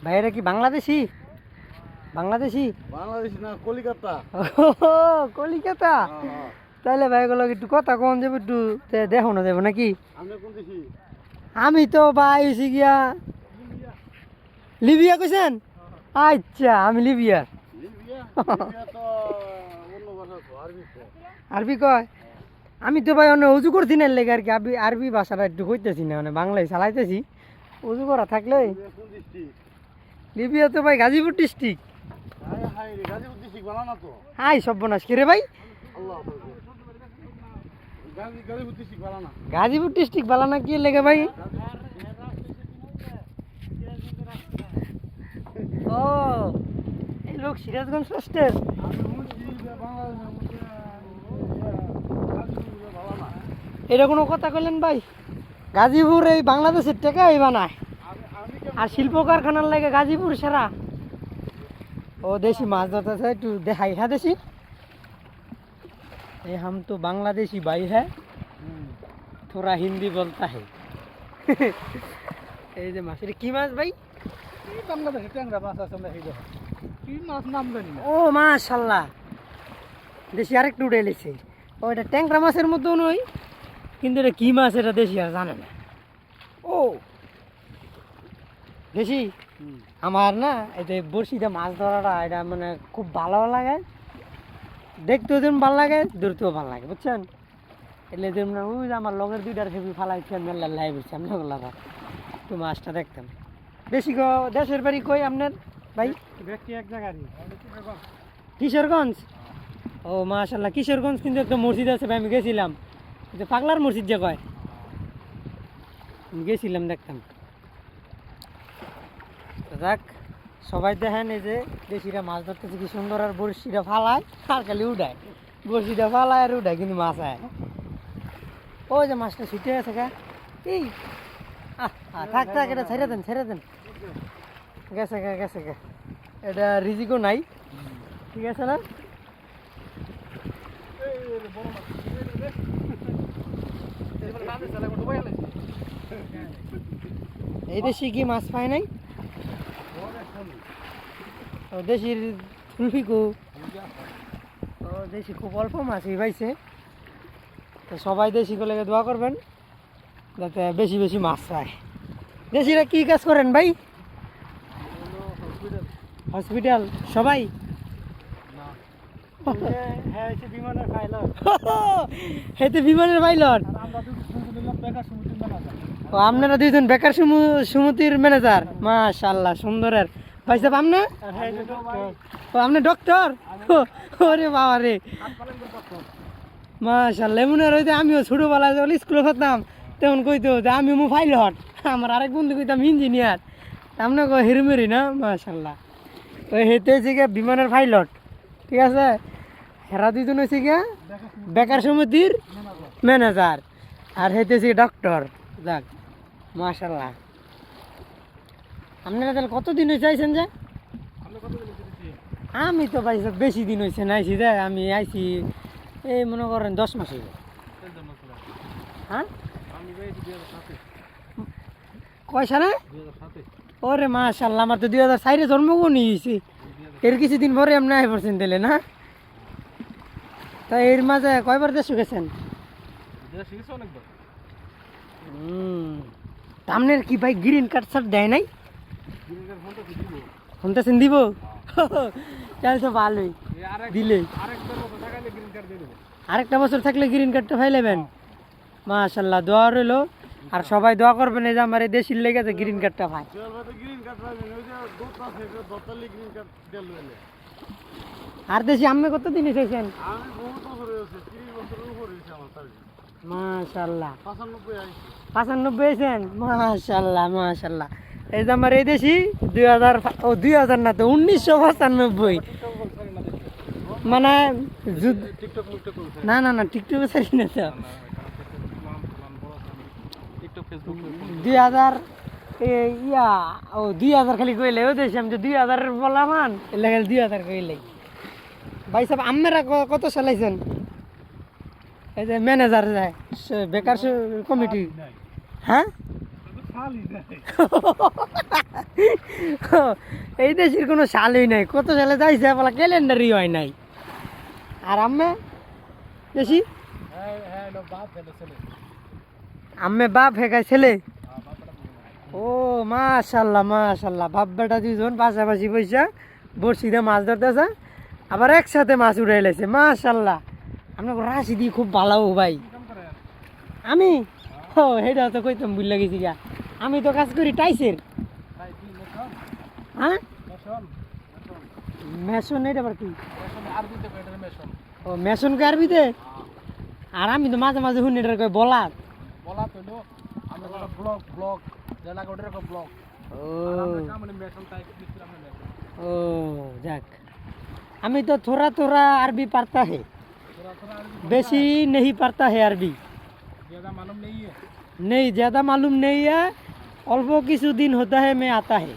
ভাইরা কি বাংলাদেশি? বাংলাদেশি বাংলাদেশি না, কলিকাতা। কলিকাতা। তাহলে ভাইগুলো একটু কথা কম যাবে, একটু দেখো না যাবো নাকি? আমরা কোন দেশি? আমি তো ভাই হয়েছি গিয়া লিবিয়া কইছেন। আচ্ছা, আমি লিবিয়া। লিবিয়া? লিবিয়া তো অন্য ভাষা তো, আরবি তো। আরবি কয়? আমি তো ভাই অনেক উজু করছি না লেগে আর কি, আরবি আরবি ভাষাটা একটু কইতেছি না, মানে বাংলায় চালাইতেছি। উজু করা থাকলে লিবিয়া কোন ডিস্ট্রিক্ট? লিবিয়া তো ভাই গাজীপুর ডিস্ট্রিক্ট। হাই হাই রে, গাজীপুর ডিস্ট্রিক্ট বানা না তো। হাই সর্বনাশ কে রে ভাই? আল্লাহ গাজীপুর ডিস্ট্রিক্ট বানা না। গাজীপুর ডিস্ট্রিক্ট বালানা কি লেগে ভাই? ও, এই লোক সিরাজগঞ্জ রাষ্ট্রের। আমি বলছি যে বাংলাদেশের মধ্যে গাজীপুর ভালো না। এটা কোনো কথা কইলেন ভাই? গাজীপুর এই বাংলাদেশের টাকাই বানায়, আর শিল্প কারখানার লাগে গাজীপুর সেরা। ও দেশি মাছ ধরতেছে, একটু দেখাই। হ্যাঁ দেশি, এই हम तो बांग्लादेशी भाई है, थोड़ा हिंदी बोलता है। এই যে মাছ, এটা কি মাছ ভাই? এই বাংলাদেশে ট্যাংরা মাছ আছে, আমরা এই দেখো কি মাছ নাম জানি না। ও মাশাল্লাহ, দেশি আরেকটু উঠে এলেছে। ও এটা ট্যাংরা মাছের মতো নয়, কিন্তু এটা কি মাছ এটা দেশি আর জানে না। ও দেশি, আমার না এই যে বড়শিতে মাছ ধরাটা এটা মানে খুব ভালো লাগে, দেখতেও যেমন ভালো লাগে, ধরতেও ভালো লাগে, বুঝছেন? એટલે যেমন ওই যে আমার লগের দুইটার ছবি ফালাইছে মেলা লাইভ হচ্ছে, আমি লাগা একটু মাছটা দেখতাম। দেশি গো, দেশের বাড়ি কই আপনার ভাই? ব্যক্তি এক জায়গারই, কিশোরগঞ্জ। ও মাশাল্লাহ, কিশোরগঞ্জ কিন্তু একটা মসজিদ আছে ভাই, আমি গেছিলাম, যে পাগলার মসজিদ যে কয়, আমি গেছিলাম দেখতাম। তো যাক, সবাই দেখেন এই যে দেশিরা মাছ ধরতেছে কি সুন্দর, আর বড়শিটা ফালায় আর খালি উঠায়, বড়শিটা ফালায় আর উঠায়, কিন্তু মাছ আয়। ওই যে মাছটা ছুটে আছে গা, এই থাক থাক, এটা ছেড়ে দেন ছেড়ে দেন, গেছে গা গেছে গা, এটা রিজিকও নাই, ঠিক আছে না? এই দেশি কি মাছ পায় নাই? ও দেশির ফুলফিকু, ও দেশি খুব অল্প মাছই পাইছে। তো সবাই দেশি গুলো দোয়া করবেন যাতে বেশি বেশি মাছ পায়। দেশিরা কি কাজ করেন ভাই? হসপিটাল সবাই? হ্যাঁ, বিমানের পাইলট। হেতে বিমানের পাইলট। আমরা বেকার সমিতির ম্যানেজার। ও আপনারা দুইজন বেকার সমিতির ম্যানেজার, মাশাআল্লাহ সুন্দরের ভাই সাহেব। আপনি? ও আপনি ডক্টর? ওরে বাবা রে, মাশাআল্লাহ। এমন আর হইতে আমিও ছোটবেলায় যখন স্কুলে পড়তাম তখন কইতো যে আমি পাইলট, আমার আরেক বন্ধু কইতাম ইঞ্জিনিয়ার। আপনি কো হিরমেরি না? মাশাআল্লাহ। তো হেতে হচ্ছে গিয়ে বিমানের পাইলট, ঠিক আছে? হেরা দুইজন হয়েছে গিয়া বেকার সমিতির ম্যানেজার, আর হেতে হচ্ছে ডক্টর। যাক মাশাআল্লাহ। আপনারা তাহলে কতদিন হয়েছে আইছেন যে? আমি তো ভাই বেশি দিন হয়েছে না আইছি যে, আমি আইছি এই মনে করেন 10 মাস হইল। হ্যাঁ কয় সালে? ওরে মাশাআল্লাহ, আমার তো 2004-এ জন্মগ্রহণ হয়েছি, এর কিছুদিন পরে আপনি আই পড়ছেন তাহলে না? তা এর মাঝে কয়বার দেশ গেছেন? আপনার কি ভাই গ্রিন কার্ড সার্ট দেয় নাই? শুনতেছেন দিব? তাহলে তো ভালোই, দিলে আরেকটা বছর থাকলে গ্রিন কার্ডটা ফাইলেবেন। মাশাআল্লাহ, দোয়া রইল, আর সবাই দোয়া করবেন এই যে আমার এই দেশের লেগে যে গ্রিন কার্ডটা পায়। আর দেশি আপনি কতদিন এসেছেন? মাশাআল্লাহ 95 এসেছেন, মাশাআল্লাহ মাশাআল্লাহ। এই যে আমার এই দেশি 2000 না তো 1995, মানে না না না টিকটকে ছাড়ি না তো, 2000 ইয়া ও 2000 খালি কইলে ও দেশে আমি 2000 বলামান, এলে খালি 2000 কইলে। ভাই সাহেব আপনারা কত চালাইছেন? এই যে ম্যানেজার যায় বেকার কমিটি, হ্যাঁ শালি নাই। এই দেশের কোনো সালই নাই, কত সালে যাইছে বলা ক্যালেন্ডারই হয় নাই। আর আম্মে দেশি হ্যাঁ হ্যাঁ লো বাপ ফেলে ছেলে। আম্মে বাপ হেগায় ছেলে। হ্যাঁ বাপটা ও মাশাল্লাহ মাশাল্লাহ, বাপ বেটা দুইজন পাশাপাশি পয়সা বড়শিতে মাছ ধরতেছে, আবার একসাথে মাছ উড়ে এলেছে। মাশাল্লাহ, আপনার রাশি দিয়ে খুব ভালো ভাই। কাম করে। আমি ও হেটা তো কইতাম ভুল গেছি গা, আমি তো কাজ করি টাইসের। ভাই কি মেশন? হ্যাঁ মেশন। মেশন, এটা আবার কি? মেশন আরবিতে কয় এটা মেশন। ও মেশন কে আরবিতে? আর আমি তো মাঝে মাঝে শুনি এটার কয় বলাত। বলা তো আমরা একটা ব্লক ব্লক জেলা কোডের একটা ব্লক। ও আর আমরা কামনে মেশন টাইপ কিছু আমরা মেশন। ও যাক, আমি তো थोड़ा थोड़ा अरबी पढ़ता है, थोड़ा थोड़ा अरबी बेसी नहीं पढ़ता है अरबी। ज्यादा मालूम नहीं है। नहीं ज़्यादा मालूम नहीं है, अल्प किछु दिन होता है मैं आता है।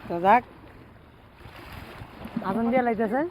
तो যাক, আগুন দিয়ে লাইতেছে।